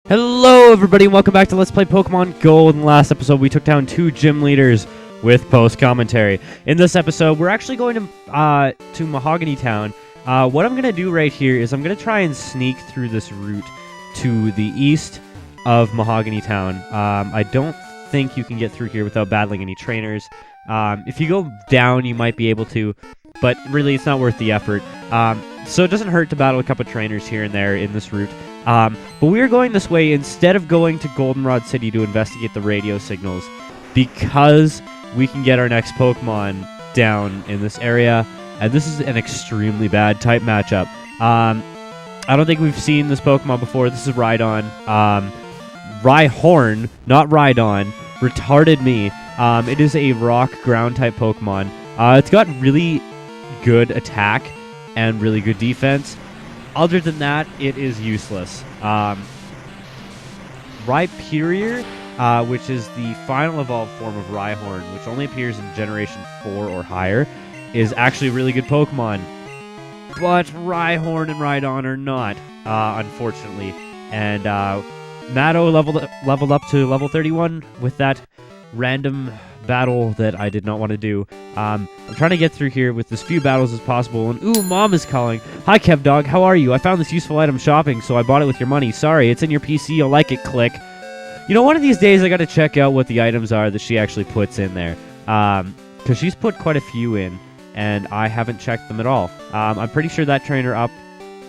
Hello everybody, welcome back to Let's Play Pokemon Gold. In the last episode, we took down 2 gym leaders with post-commentary. In this episode, we're actually going to Mahogany Town. What I'm going to do right here is I'm going to try and sneak through this route to the east of Mahogany Town. I don't think you can get through here without battling any trainers. If you go down, you might be able to, but really it's not worth the effort. So it doesn't hurt to battle a couple trainers here and there in this route. But we are going this way instead of going to Goldenrod City to investigate the radio signals, because we can get our next Pokemon down in this area, and this is an extremely bad type matchup. I don't think we've seen this Pokemon before. This is Rhydon. Rhyhorn, not Rhydon. Retarded me. It is a rock ground type Pokemon. It's got really good attack and really good defense. Other than that, it is useless. Rhyperior, which is the final evolved form of Rhyhorn, which only appears in Generation 4 or higher, is actually a really good Pokemon. But Rhyhorn and Rhydon are not, unfortunately. And Matto leveled up to level 31 with that random battle that I did not want to do. I'm trying to get through here with as few battles as possible, and ooh, Mom is calling. Hi, Kev Dog, how are you? I found this useful item shopping, so I bought it with your money. Sorry, it's in your PC, you'll like it, click. You know, one of these days I gotta check out what the items are that she actually puts in there, because she's put quite a few in, and I haven't checked them at all. I'm pretty sure that trainer up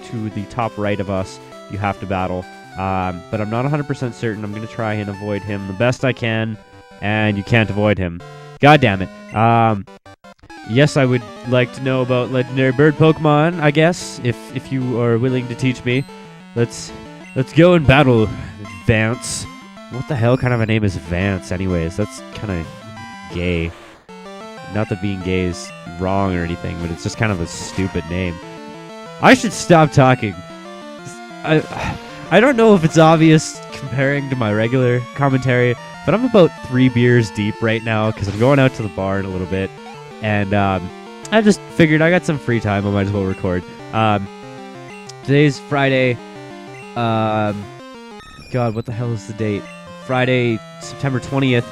to the top right of us, you have to battle, but I'm not 100% certain. I'm gonna try and avoid him the best I can, and you can't avoid him. God damn it. Yes, I would like to know about legendary bird Pokemon, I guess, if you are willing to teach me. Let's go and battle Vance. What the hell kind of a name is Vance anyways? That's kind of gay. Not that being gay is wrong or anything, but it's just kind of a stupid name. I should stop talking. I don't know if it's obvious comparing to my regular commentary, but I'm about 3 beers deep right now because I'm going out to the bar in a little bit. And I just figured I got some free time, I might as well record. Today's Friday. God, what the hell is the date? Friday, September 20th.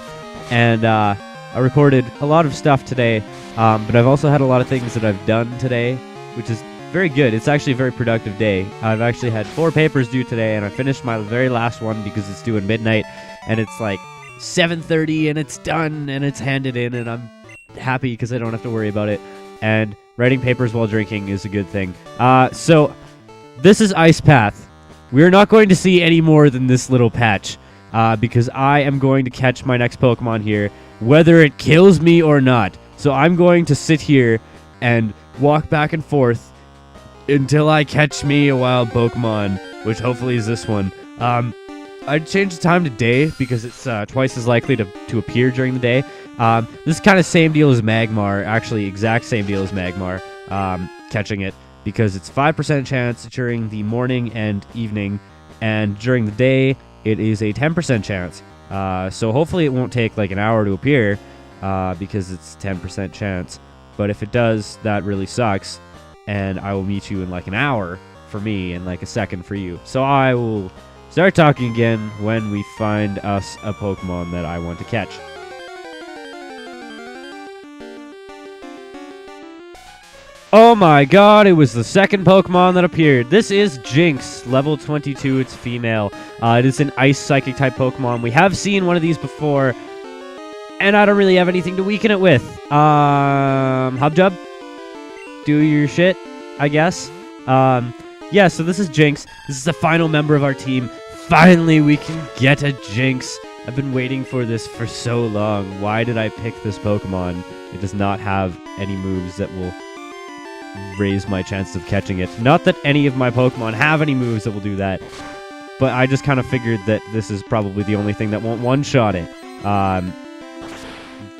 And I recorded a lot of stuff today. But I've also had a lot of things that I've done today, which is very good. It's actually a very productive day. I've actually had 4 papers due today, and I finished my very last one because it's due at midnight. And it's like 7:30 and it's done and it's handed in, and I'm happy because I don't have to worry about it. And writing papers while drinking is a good thing. So this is Ice Path. We're not going to see any more than this little patch, because I am going to catch my next Pokemon here, whether it kills me or not. So I'm going to sit here and walk back and forth until I catch me a wild Pokemon, which hopefully is this one. I'd change the time to day because it's twice as likely to appear during the day. This is kind of same deal as Magmar, actually exact same deal as Magmar, catching it, because it's 5% chance during the morning and evening, and during the day it is a 10% chance. So hopefully it won't take like an hour to appear, because it's 10% chance. But if it does, that really sucks, and I will meet you in like an hour for me and like a second for you. So I will start talking again when we find us a Pokemon that I want to catch. Oh my god, it was the second Pokemon that appeared. This is Jinx, level 22, it's female. It is an Ice Psychic type Pokemon. We have seen one of these before, and I don't really have anything to weaken it with. Hubjub? Do your shit, I guess. Yeah, so this is Jinx. This is the final member of our team. Finally, we can get a Jinx. I've been waiting for this for so long. Why did I pick this Pokemon? It does not have any moves that will raise my chances of catching it. Not that any of my Pokemon have any moves that will do that, but I just kind of figured that this is probably the only thing that won't one-shot it.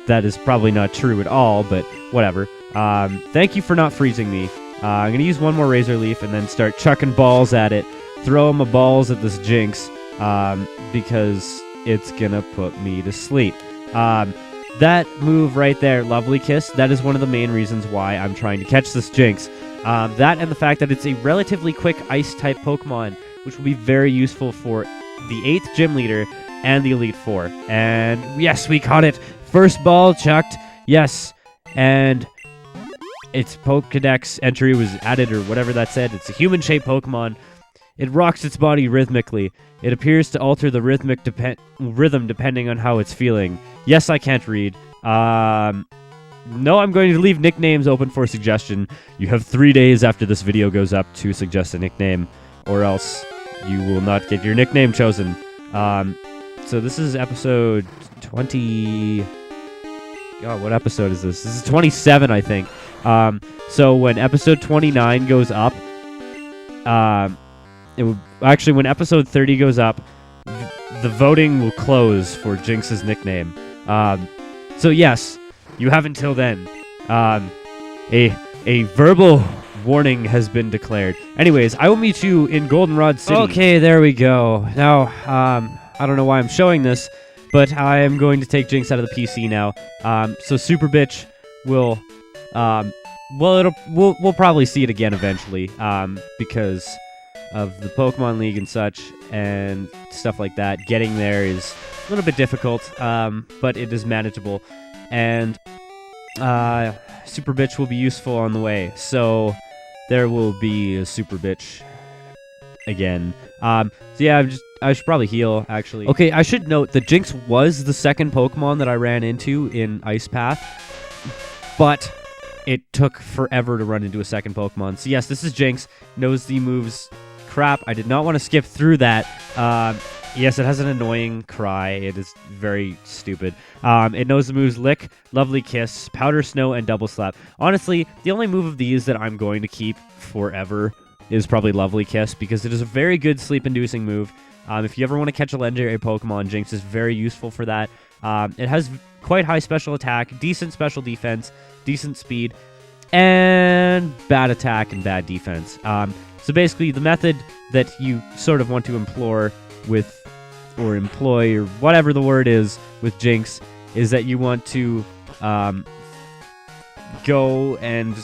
That is probably not true at all, but whatever. Thank you for not freezing me. I'm going to use one more Razor Leaf and then start chucking balls at it. Throw my balls at this Jinx, because it's going to put me to sleep. That move right there, Lovely Kiss, that is one of the main reasons why I'm trying to catch this Jinx. That and the fact that it's a relatively quick Ice-type Pokemon, which will be very useful for the 8th gym leader, and the Elite Four. And yes, we caught it. First ball chucked. Yes. And its Pokedex entry was added, or whatever that said. It's a human-shaped Pokemon. It rocks its body rhythmically. It appears to alter the rhythm depending on how it's feeling. Yes, I can't read. No, I'm going to leave nicknames open for suggestion. You have 3 days after this video goes up to suggest a nickname, or else you will not get your nickname chosen. So this is episode 20... God, what episode is this? This is 27, I think. So when episode 29 goes up, when episode 30 goes up, the voting will close for Jinx's nickname. So yes, you have until then. A verbal warning has been declared. Anyways, I will meet you in Goldenrod City. Okay, there we go. Now, I don't know why I'm showing this, but I am going to take Jinx out of the PC now. So Super Bitch will, we'll probably see it again eventually, because of the Pokemon League and such, and stuff like that. Getting there is a little bit difficult, but it is manageable. And Super Bitch will be useful on the way, so there will be a Super Bitch again. So yeah, I should probably heal, actually. Okay, I should note that Jinx was the second Pokemon that I ran into in Ice Path, but it took forever to run into a second Pokemon. So yes, this is Jinx, knows the moves. Crap, I did not want to skip through that. Yes, it has an annoying cry. It is very stupid. It knows the moves Lick, Lovely Kiss, Powder Snow, and Double Slap. Honestly, the only move of these that I'm going to keep forever is probably Lovely Kiss, because it is a very good sleep-inducing move. If you ever want to catch a legendary Pokemon, Jinx is very useful for that. It has quite high special attack, decent special defense, decent speed, and bad attack and bad defense. So basically, the method that you sort of want to employ, or whatever the word is, with Jinx, is that you want to go and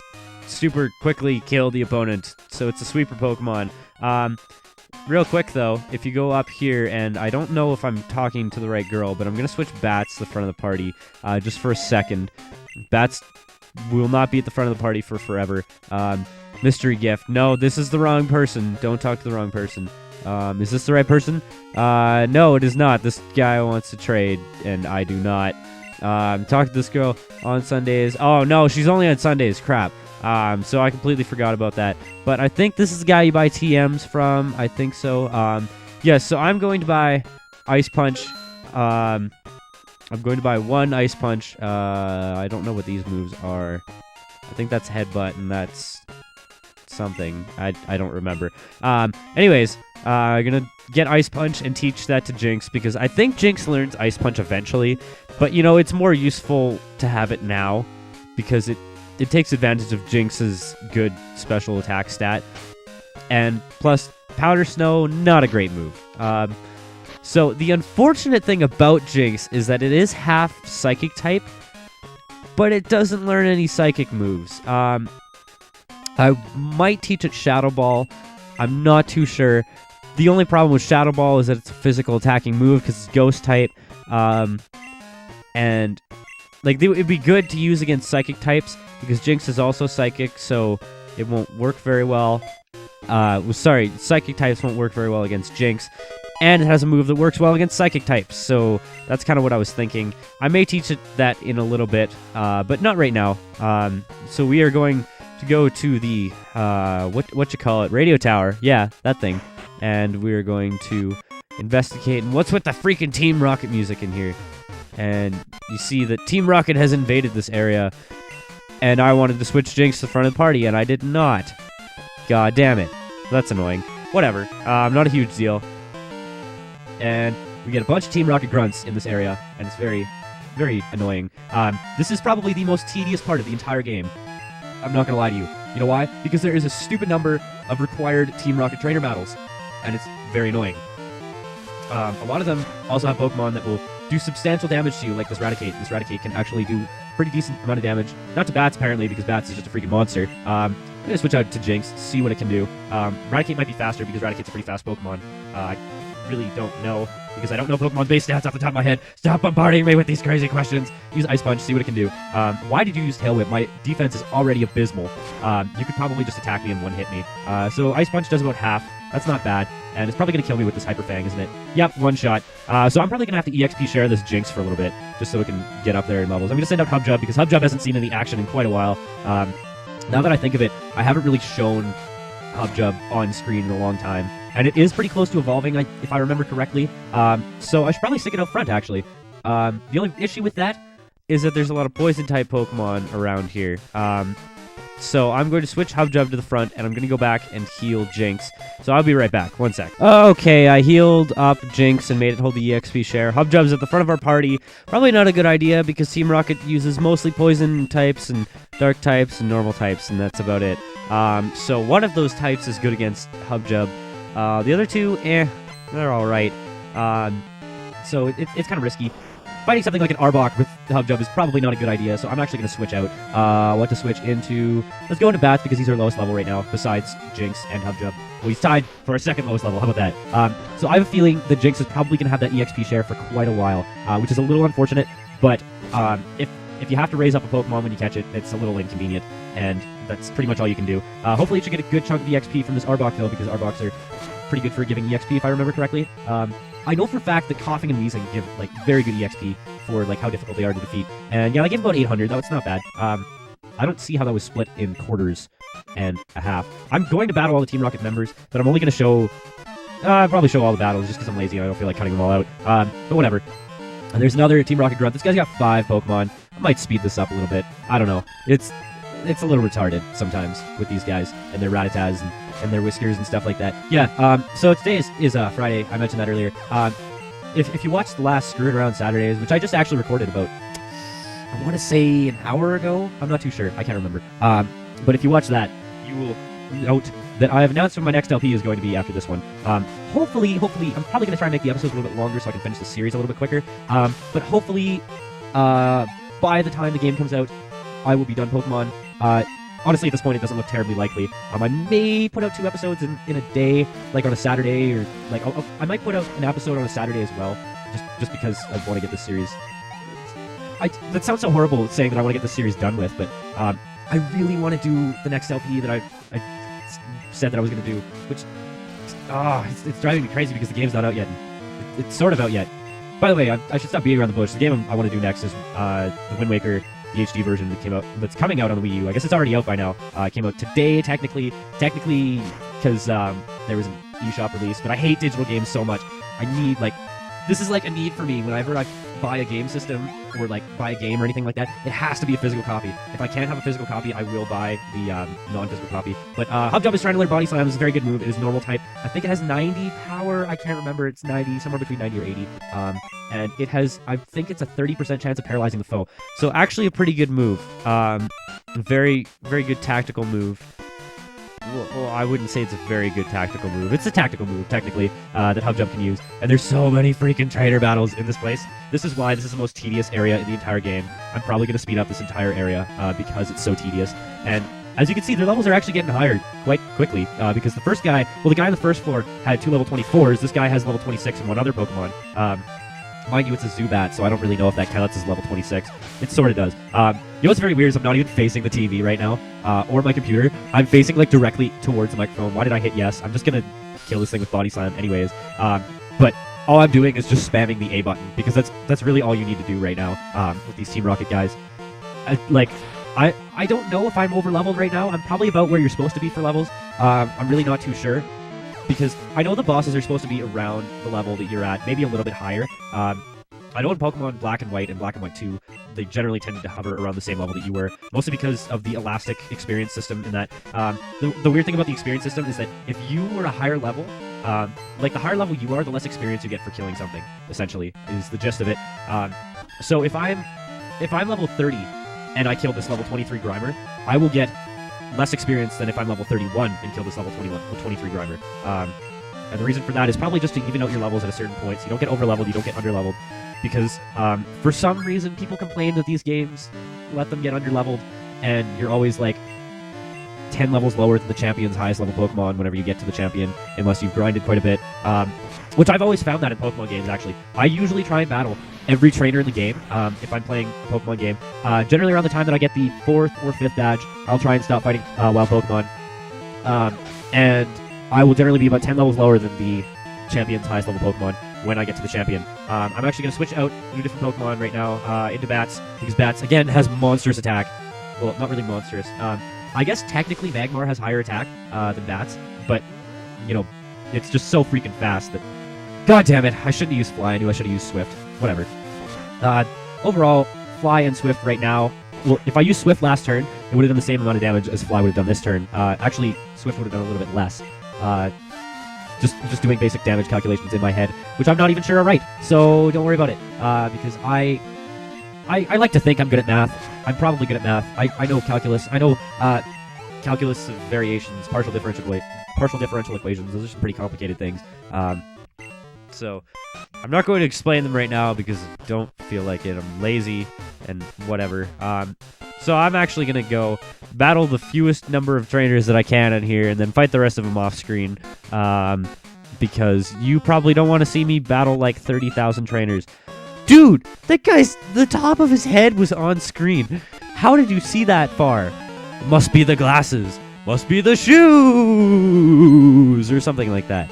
super quickly kill the opponent. So it's a sweeper Pokemon. Real quick, though, if you go up here, and I don't know if I'm talking to the right girl, but I'm going to switch Bats to the front of the party just for a second. Bats will not be at the front of the party for forever. Mystery gift. No, this is the wrong person. Don't talk to the wrong person. Is this the right person? No, it is not. This guy wants to trade, and I do not. Talk to this girl on Sundays. Oh, no, she's only on Sundays. Crap. So I completely forgot about that. But I think this is the guy you buy TMs from. I think so. Yeah, so I'm going to buy Ice Punch. I'm going to buy one Ice Punch. I don't know what these moves are. I think that's Headbutt, and that's something. I don't remember. Anyways, I'm going to get Ice Punch and teach that to Jinx, because I think Jinx learns Ice Punch eventually. But, you know, it's more useful to have it now, because it takes advantage of Jinx's good special attack stat. And plus, Powder Snow, not a great move. So the unfortunate thing about Jinx is that it is half Psychic type, but it doesn't learn any Psychic moves. I might teach it Shadow Ball. I'm not too sure. The only problem with Shadow Ball is that it's a physical attacking move because it's Ghost type. And like it'd be good to use against Psychic types because Jinx is also Psychic, so it won't work very well. Psychic types won't work very well against Jinx. And it has a move that works well against Psychic types, so that's kind of what I was thinking. I may teach it that in a little bit, but not right now. So we are going to go to the, radio tower. Yeah, that thing. And we're going to investigate. And what's with the freaking Team Rocket music in here? And you see that Team Rocket has invaded this area, and I wanted to switch Jinx to the front of the party, and I did not. God damn it. That's annoying. Whatever. Not a huge deal. And we get a bunch of Team Rocket grunts in this area, and it's very, very annoying. This is probably the most tedious part of the entire game. I'm not gonna lie to you. You know why? Because there is a stupid number of required Team Rocket trainer battles, and it's very annoying. A lot of them also have Pokemon that will do substantial damage to you, like this Raticate. This Raticate can actually do pretty decent amount of damage. Not to Bats, apparently, because Bats is just a freaking monster. I'm gonna switch out to Jinx, see what it can do. Raticate might be faster because Raticate's a pretty fast Pokemon. really don't know because I don't know Pokemon base stats off the top of my head. Stop bombarding me with these crazy questions. Use Ice Punch, see what it can do. Why did you use Tail Whip? My defense is already abysmal. You could probably just attack me and one-hit me. So Ice Punch does about half. That's not bad. And it's probably going to kill me with this Hyper Fang, isn't it? Yep, one shot. So I'm probably going to have to EXP share this Jinx for a little bit, just so it can get up there in levels. I'm going to send out Hubjub, because Hubjub hasn't seen any action in quite a while. Now that I think of it, I haven't really shown Hubjub on screen in a long time. And it is pretty close to evolving, if I remember correctly. So I should probably stick it out front, actually. The only issue with that is that there's a lot of Poison-type Pokemon around here. So I'm going to switch Hubjub to the front, and I'm going to go back and heal Jinx. So I'll be right back. One sec. Okay, I healed up Jinx and made it hold the EXP share. Hubjub's at the front of our party. Probably not a good idea, because Team Rocket uses mostly Poison types and Dark types and Normal types, and that's about it. So one of those types is good against Hubjub. The other two, they're alright. So it's kind of risky. Fighting something like an Arbok with Hubjub is probably not a good idea, so I'm actually going to switch out. What to switch into? Let's go into Bats because he's our lowest level right now, besides Jinx and Hubjub. Well, he's tied for our second lowest level. How about that? So I have a feeling that Jinx is probably going to have that EXP share for quite a while, which is a little unfortunate, but if you have to raise up a Pokemon when you catch it, it's a little inconvenient, and that's pretty much all you can do. Hopefully you should get a good chunk of EXP from this Arbok, though, because Arboks are pretty good for giving EXP, if I remember correctly. I know for a fact that Coughing and Wheezing give, very good EXP for, how difficult they are to defeat. And, yeah, I gave about 800. That's not bad. I don't see how that was split in quarters and a half. I'm going to battle all the Team Rocket members, but I'm only going to show... I'll probably show all the battles just because I'm lazy and I don't feel like cutting them all out. But whatever. And there's another Team Rocket Grunt. This guy's got 5 Pokemon. I might speed this up a little bit. I don't know. It's a little retarded sometimes with these guys and their Rattatas and their whiskers and stuff like that. Yeah, so today is Friday. I mentioned that earlier. If you watched the last Screwing Around Saturdays, which I just actually recorded about, I want to say an hour ago? I'm not too sure. I can't remember. But if you watch that, you will note that I have announced when my next LP is going to be after this one. Hopefully, I'm probably going to try and make the episodes a little bit longer so I can finish the series a little bit quicker. But hopefully, by the time the game comes out, I will be done Pokemon. Honestly, at this point, it doesn't look terribly likely. I may put out 2 episodes in a day, on a Saturday, or I might put out an episode on a Saturday as well, just because I want to get this series. That sounds so horrible saying that I want to get this series done with, but I really want to do the next LP that I said that I was going to do, which it's driving me crazy because the game's not out yet. It's sort of out yet. By the way, I should stop beating around the bush. The game I want to do next is the Wind Waker. The HD version that's coming out on the Wii U. I guess it's already out by now. It came out today, technically, because there was an eShop release. But I hate digital games so much. I need this is a need for me. Whenever I buy a game system or buy a game or anything like that, it has to be a physical copy. If I can't have a physical copy, I will buy the non-physical copy. But Hubjub is trying to learn Body Slam. It's a very good move. It is normal type. I think it has 90 power. I can't remember. It's 90, somewhere between 90 or 80. And it has, I think it's a 30% chance of paralyzing the foe. So actually a pretty good move. Very, very good tactical move. Well, I wouldn't say it's a very good tactical move. It's a tactical move, technically, that Hubjub can use. And there's so many freaking trainer battles in this place. This is why this is the most tedious area in the entire game. I'm probably going to speed up this entire area because it's so tedious. And as you can see, their levels are actually getting higher quite quickly because the first guy, the guy on the first floor had 2 level 24s. This guy has level 26 and 1 other Pokemon. Mind you, it's a Zubat, so I don't really know if that counts as level 26. It sort of does. You know what's very weird is I'm not even facing the TV right now, or my computer. I'm facing directly towards the microphone. Why did I hit yes? I'm just gonna kill this thing with Body Slam anyways. But all I'm doing is just spamming the A button, because that's really all you need to do right now with these Team Rocket guys. I don't know if I'm over leveled right now. I'm probably about where you're supposed to be for levels. I'm really not too sure, because I know the bosses are supposed to be around the level that you're at, maybe a little bit higher. I know in Pokemon Black and White and Black and White 2, they generally tended to hover around the same level that you were, mostly because of the elastic experience system in that. The weird thing about the experience system is that if you were a higher level, the higher level you are, the less experience you get for killing something, essentially, is the gist of it. So if I'm level 30 and I kill this level 23 Grimer, I will get less experience than if I'm level 31 and kill this level 23 Grimer. And the reason for that is probably just to even out your levels at a certain point, so you don't get over-leveled, you don't get under-leveled, because for some reason people complain that these games let them get under-leveled, and you're always 10 levels lower than the champion's highest level Pokemon whenever you get to the champion, unless you've grinded quite a bit. Which I've always found that in Pokemon games, actually. I usually try and battle every trainer in the game if I'm playing a Pokemon game. Generally around the time that I get the 4th or 5th badge, I'll try and stop fighting wild Pokemon. And I will generally be about 10 levels lower than the champion's highest level Pokemon when I get to the champion. I'm actually going to switch out a different Pokemon right now into Bats, because Bats, again, has monstrous attack. Well, not really monstrous. I guess technically Magmar has higher attack than Bats, but, you know, it's just so freaking fast that... God damn it, I shouldn't have used Fly. I knew I should have used Swift. Whatever. Overall, Fly and Swift right now... Well, if I used Swift last turn, it would have done the same amount of damage as Fly would have done this turn. Actually, Swift would have done a little bit less. Just doing basic damage calculations in my head, which I'm not even sure are right. So don't worry about it, because I like to think I'm good at math. I'm probably good at math. I know calculus. I know calculus of variations, partial differential equations. Those are some pretty complicated things. So I'm not going to explain them right now because I don't feel like it. I'm lazy and whatever. So I'm actually going to go battle the fewest number of trainers that I can in here and then fight the rest of them off screen. Because you probably don't want to see me battle like 30,000 trainers. Dude, that guy's... the top of his head was on screen. How did you see that far? Must be the glasses. Must be the shoes. Or something like that.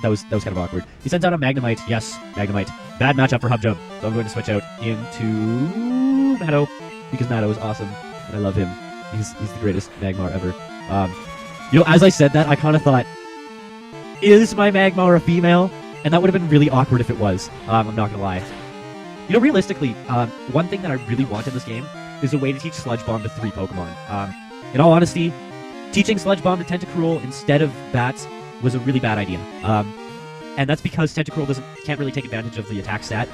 That was kind of awkward. He sends out a Magnemite. Yes, Magnemite. Bad matchup for Hubjub. So I'm going to switch out into Matto. Because Matto is awesome. And I love him. He's the greatest Magmar ever. You know, as I said that, I kind of thought, is my Magmar a female? And that would have been really awkward if it was. I'm not gonna lie. You know, realistically, one thing that I really want in this game is a way to teach Sludge Bomb to 3 Pokemon. In all honesty, teaching Sludge Bomb to Tentacruel instead of Bats was a really bad idea. And that's because Tentacruel can't really take advantage of the attack stat.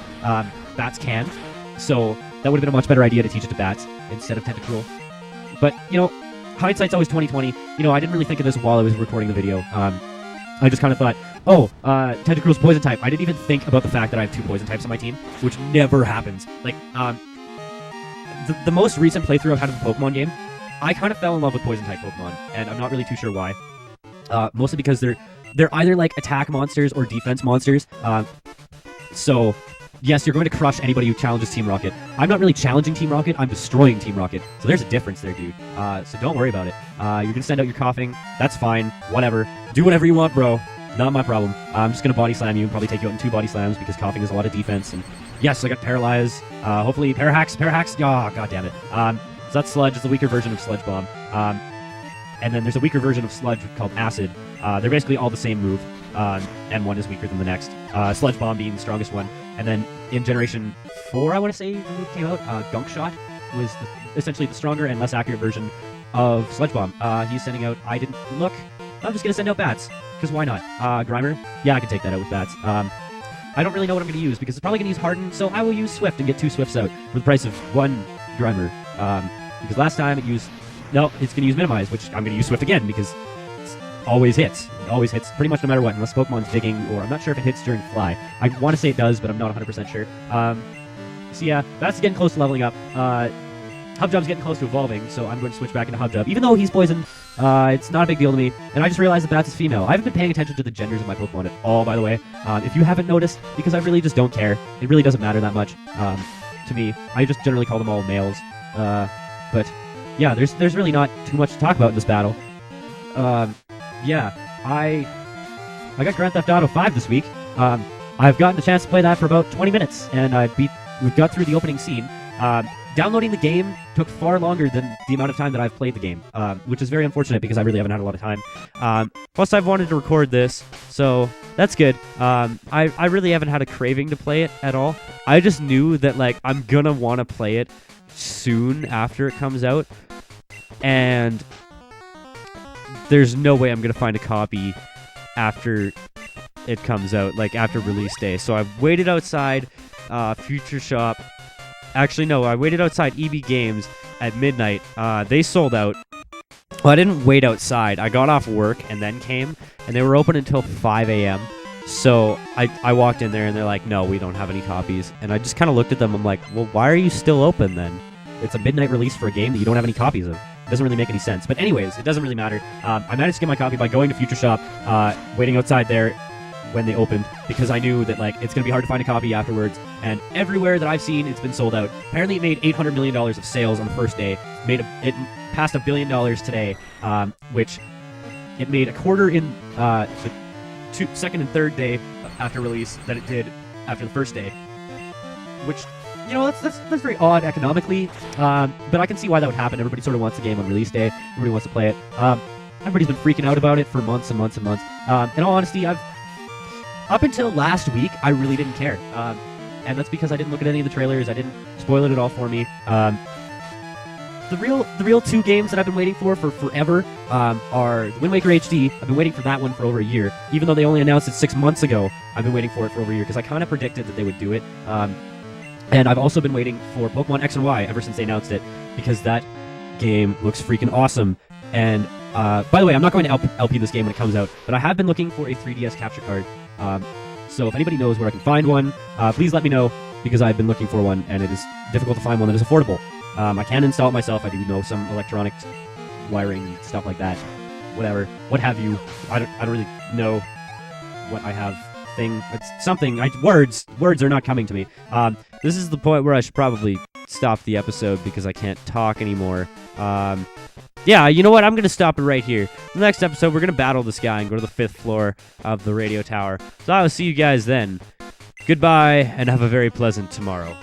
Bats can. So that would have been a much better idea to teach it to Bats instead of Tentacruel. But, you know, hindsight's always 20/20. You know, I didn't really think of this while I was recording the video. I just kind of thought, oh, Tentacruel's poison type. I didn't even think about the fact that I have 2 poison types on my team, which never happens. Like, the most recent playthrough I've had of a Pokemon game, I kind of fell in love with poison type Pokemon, and I'm not really too sure why. Mostly because they're either like attack monsters or defense monsters. So yes, you're going to crush anybody who challenges Team Rocket. I'm not really challenging Team Rocket, I'm destroying Team Rocket. So there's a difference there, dude. So don't worry about it. You can send out your coughing. That's fine. Whatever. Do whatever you want, bro. Not my problem. I'm just going to body slam you and probably take you out in 2 body slams because coughing is a lot of defense. And yes, I got paralyzed. Hopefully, Parahacks. Oh, god damn it. So that's Sludge. It's a weaker version of Sludge Bomb. And then there's a weaker version of Sludge called Acid. They're basically all the same move, and one is weaker than the next. Sludge Bomb being the strongest one. And then in Generation 4, I want to say, the move came out, Gunk Shot was essentially the stronger and less accurate version of Sludge Bomb. He's sending out, I didn't look, I'm just going to send out Bats, because why not? Grimer? Yeah, I can take that out with Bats. I don't really know what I'm going to use, because it's probably going to use Harden, so I will use Swift and get 2 Swifts out for the price of 1 Grimer. Because last time it used... No, it's going to use Minimize, which I'm going to use Swift again, because it always hits. It always hits pretty much no matter what, unless Pokemon's digging, or I'm not sure if it hits during Fly. I want to say it does, but I'm not 100% sure. So yeah, that's getting close to leveling up. Hubjub's getting close to evolving, so I'm going to switch back into Hubjub. Even though he's poisoned, it's not a big deal to me, and I just realized that Bats is female. I haven't been paying attention to the genders of my Pokemon at all, by the way. If you haven't noticed, because I really just don't care. It really doesn't matter that much to me. I just generally call them all males. But yeah, there's really not too much to talk about in this battle. Yeah, I got Grand Theft Auto 5 this week. I've gotten a chance to play that for about 20 minutes, and we've got through the opening scene. Downloading the game took far longer than the amount of time that I've played the game, which is very unfortunate because I really haven't had a lot of time. Plus, I've wanted to record this, so that's good. I really haven't had a craving to play it at all. I just knew that like I'm gonna want to play it soon after it comes out, and there's no way I'm gonna find a copy after it comes out, like after release day. So I've waited outside Future Shop. Actually, no, I waited outside EB Games at midnight. They sold out. Well, I didn't wait outside. I got off work and then came, and they were open until 5 a.m. So I walked in there, and they're like, no, we don't have any copies. And I just kind of looked at them. I'm like, well, why are you still open then? It's a midnight release for a game that you don't have any copies of. It doesn't really make any sense. But anyways, it doesn't really matter. I managed to get my copy by going to Future Shop, waiting outside there when they opened, because I knew that like it's gonna be hard to find a copy afterwards. And everywhere that I've seen, it's been sold out. Apparently, it made $800 million of sales on the first day. It passed $1 billion today, which it made a quarter in the second and third day after release that it did after the first day. Which, you know, that's very odd economically, but I can see why that would happen. Everybody sort of wants the game on release day. Everybody wants to play it. Everybody's been freaking out about it for months and months and months. In all honesty, up until last week, I really didn't care. And that's because I didn't look at any of the trailers. I didn't spoil it at all for me. The real two games that I've been waiting for forever are the Wind Waker HD. I've been waiting for that one for over a year. Even though they only announced it 6 months ago, I've been waiting for it for over a year because I kind of predicted that they would do it. And I've also been waiting for Pokemon X and Y ever since they announced it, because that game looks freaking awesome. And by the way, I'm not going to LP this game when it comes out, but I have been looking for a 3DS capture card. So if anybody knows where I can find one, please let me know, because I've been looking for one, and it is difficult to find one that is affordable. I can install it myself. I do know some electronics, wiring, stuff like that. Whatever. What have you. I don't really know what I have. It's something. Words are not coming to me. This is the point where I should probably stop the episode because I can't talk anymore. Yeah, you know what? I'm going to stop it right here. The next episode, we're going to battle this guy and go to the 5th floor of the radio tower. So I will see you guys then. Goodbye, and have a very pleasant tomorrow.